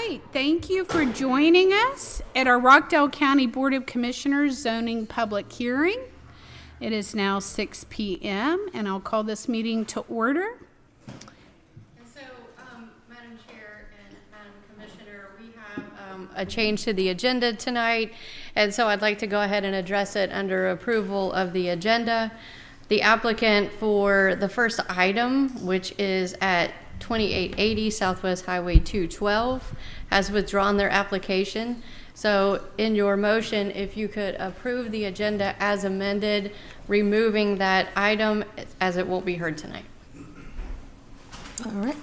right, thank you for joining us at our Rockdale County Board of Commissioners zoning public hearing. It is now 6 p.m. and I'll call this meeting to order. And so, Madam Chair and Madam Commissioner, we have a change to the agenda tonight, and so I'd like to go ahead and address it under approval of the agenda. The applicant for the first item, which is at 2880 Southwest Highway 212, has withdrawn their application. So in your motion, if you could approve the agenda as amended, removing that item as it won't be heard tonight. All right.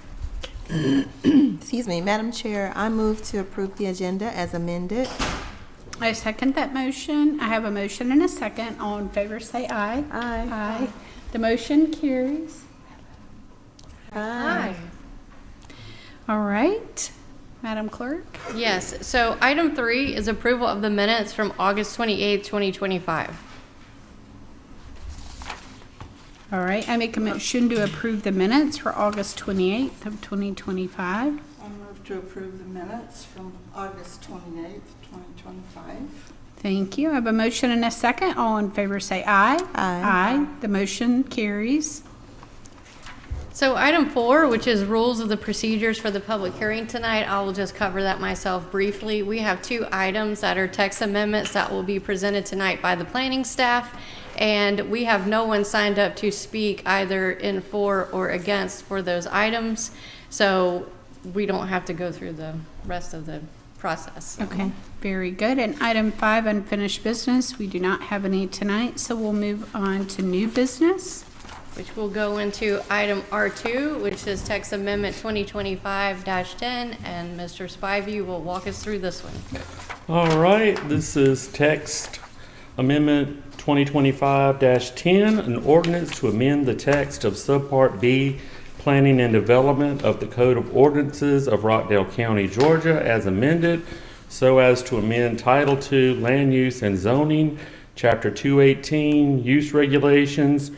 Excuse me, Madam Chair, I move to approve the agenda as amended. I second that motion. I have a motion and a second. All in favor say aye. Aye. Aye. The motion carries. Aye. All right, Madam Clerk. Yes, so item 3 is approval of the minutes from August 28th, 2025. All right, I make a motion to approve the minutes for August 28th of 2025. I move to approve the minutes from August 28th, 2025. Thank you. I have a motion and a second. All in favor say aye. Aye. Aye. The motion carries. So item 4, which is rules of the procedures for the public hearing tonight, I will just cover that myself briefly. We have 2 items that are text amendments that will be presented tonight by the planning staff, and we have no one signed up to speak either in for or against for those items, so we don't have to go through the rest of the process. Okay, very good. And item 5, unfinished business. We do not have any tonight, so we'll move on to new business, Which will go into item R2, which is text amendment 2025-10, and Mr. Spivey will walk us through this one. All right, this is text amendment 2025-10, an ordinance to amend the text of subpart B, planning and development of the Code of Ordinances of Rockdale County, Georgia, as amended, so as to amend Title II, Land Use and Zoning, Chapter 218, Use Regulations,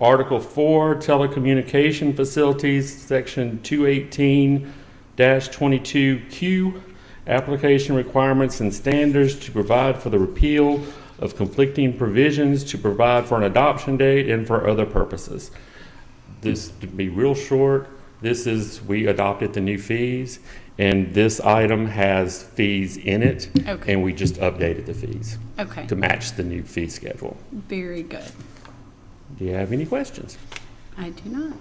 Article 4, Telecommunication Facilities, Section 218-22Q, Application Requirements and Standards, to provide for the repeal of conflicting provisions, to provide for an adoption date, and for other purposes. This, to be real short, we adopted the new fees, and this item has fees in it, Okay. and we just updated the fees Okay, to match the new fee schedule. very good. Do you have any questions? I do not.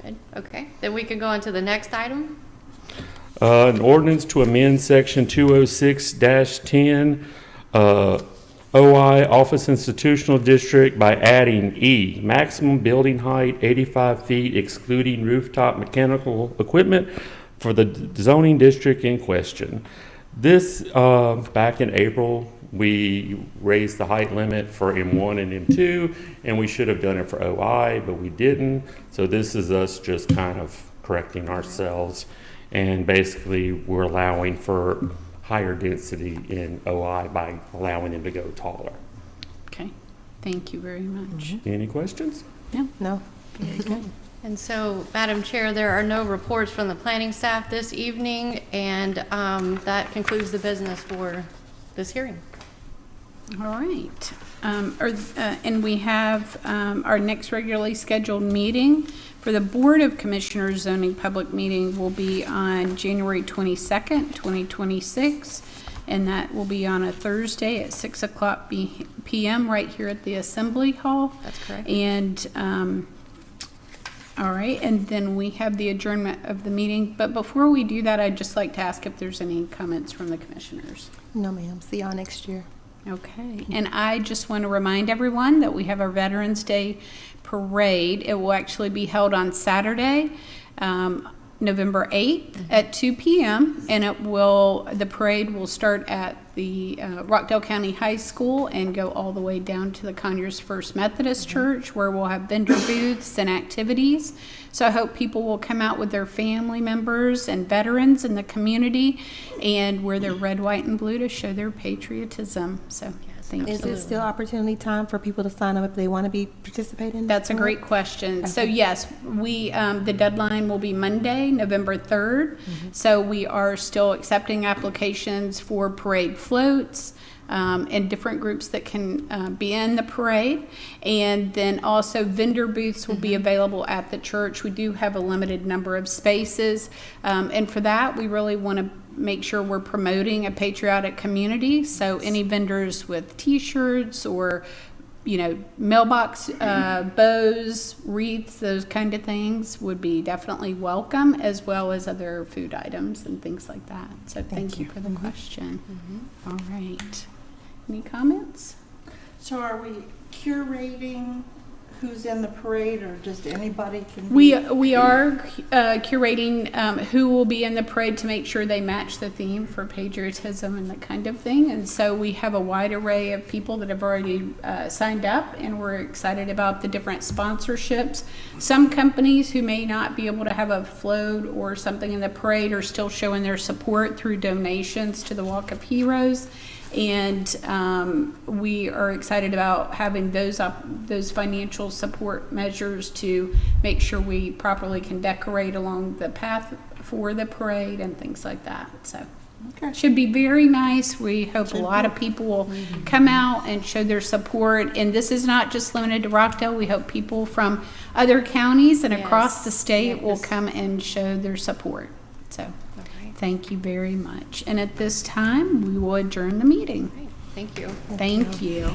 Good, okay. Then we can go on to the next item. An ordinance to amend section 206-10, OI Office Institutional District by adding E, maximum building height 85 feet excluding rooftop mechanical equipment for the zoning district in question. This, back in April, we raised the height limit for M1 and M2, and we should have done it for OI, but we didn't. So this is us just kind of correcting ourselves, and basically we're allowing for higher density in OI by allowing them to go taller. Okay, thank you very much. Any questions? No. Very good. And so, Madam Chair, there are no reports from the planning staff this evening, and that concludes the business for this hearing. All right. And we have our next regularly scheduled meeting for the Board of Commissioners zoning public meeting will be on January 22nd, 2026, and that will be on a Thursday at 6 o'clock p.m. right here at the Assembly Hall. That's correct. And all right, and then we have the adjournment of the meeting. But before we do that, I'd just like to ask if there's any comments from the commissioners. No, ma'am. See y'all next year. Okay, and I just want to remind everyone that we have our Veterans Day Parade. It will actually be held on Saturday, November 8th at 2 p.m. and the parade will start at the Rockdale County High School and go all the way down to the Conyers First Methodist Church, where we'll have vendor booths and activities. So I hope people will come out with their family members and veterans in the community and wear their red, white, and blue to show their patriotism. So Thank Is you. it still opportunity time for people to sign up if they want to be participating? That's a great question. So yes, the deadline will be Monday, November 3rd. So we are still accepting applications for parade floats, and different groups that can be in the parade. And then also vendor booths will be available at the church. We do have a limited number of spaces. And for that, we really want to make sure we're promoting a patriotic community. So any vendors with T-shirts or, mailbox bows, wreaths, those kind of things would be definitely welcome, as well as other food items and things like that. So thank you for the question. All right. Any comments? So are we curating who's in the parade, or just anybody can be? We are curating who will be in the parade to make sure they match the theme for patriotism and that kind of thing. And so we have a wide array of people that have already signed up, and we're excited about the different sponsorships. Some companies who may not be able to have a float or something in the parade are still showing their support through donations to the Walk of Heroes. And we are excited about having those financial support measures to make sure we properly can decorate along the path for the parade and things like that. So it should be very nice. We hope a lot of people will come out and show their support. And this is not just limited to Rockdale. We hope people from other counties and across the state will come and show their support. So. Thank you very much. And at this time, we will adjourn the meeting. Thank you. Thank you.